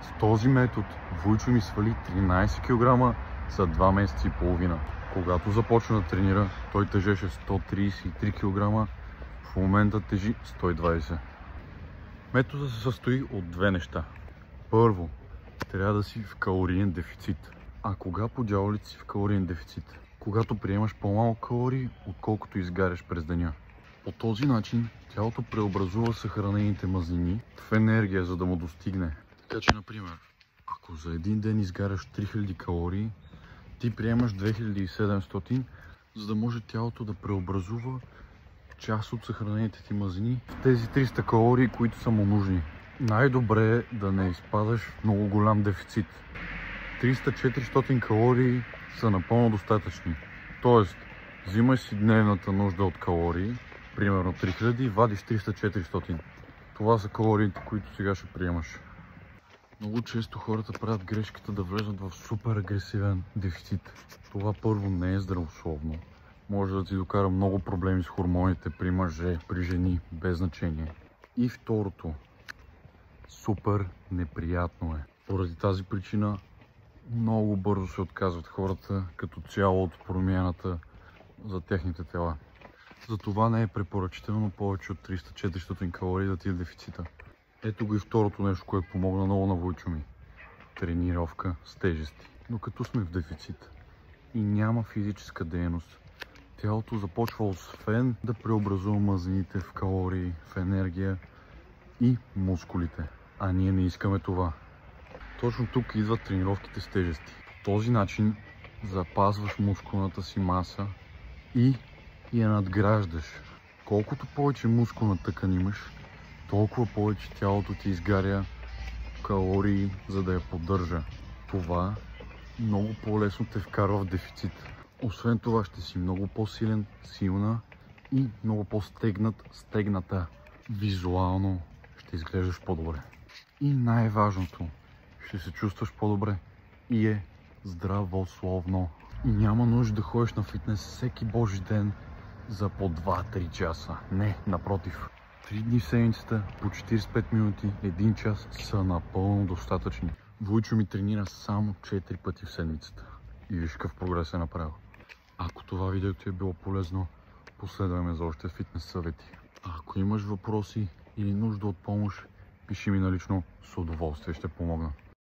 С този метод Вуйчо ми свали 13 кг за 2 месеца и половина. Когато започна да тренира, той тежеше 133 кг, в момента тежи 120. Методът се състои от две неща. Първо, трябва да си в калориен дефицит. А кога по дяволите си в калориен дефицит? Когато приемаш по-малко калории, отколкото изгаряш през деня. По този начин тялото преобразува съхранените мазнини в енергия, за да му достигне. Така че, например, ако за един ден изгаряш 3000 калории, ти приемаш 2700, за да може тялото да преобразува част от съхранените ти мазнини в тези 300 калории, които са му нужни. Най-добре е да не изпадаш в много голям дефицит. 300-400 калории са напълно достатъчни. Тоест, взимай си дневната нужда от калории, примерно 3000 и вадиш 300-400. Това са калориите, които сега ще приемаш. Много често хората правят грешката да влезнат в супер агресивен дефицит. Това първо не е здравословно. Може да ти докара много проблеми с хормоните при мъже, при жени, без значение. И второто, супер неприятно е. Поради тази причина много бързо се отказват хората като цяло от промяната за техните тела. Затова не е препоръчително повече от 300-400 калории да ти е дефицита. Ето го и второто нещо, което помогна много на Вуйчо ми. Тренировка с тежести. Но като сме в дефицит и няма физическа дейност, тялото започва освен да преобразува мазнините в калории, в енергия и мускулите. А ние не искаме това. Точно тук идват тренировките с тежести. По този начин запазваш мускулната си маса и я надграждаш. Колкото повече мускулна тъкан имаш, толкова повече тялото ти изгаря калории, за да я поддържа. Това много по-лесно те вкарва в дефицит. Освен това ще си много по-силен, силна и много по-стегната. Визуално ще изглеждаш по-добре. И най-важното, ще се чувстваш по-добре и е здравословно. И няма нужда да ходиш на фитнес всеки божи ден за по 2-3 часа. Не, напротив. 3 дни в седмицата, по 45 минути, 1 час са напълно достатъчни. Вуйчо ми тренира само 4 пъти в седмицата. И виж какъв прогрес е направил. Ако това видео ти е било полезно, последвай ме за още фитнес съвети. А ако имаш въпроси или нужда от помощ, пиши ми налично, с удоволствие ще помогна.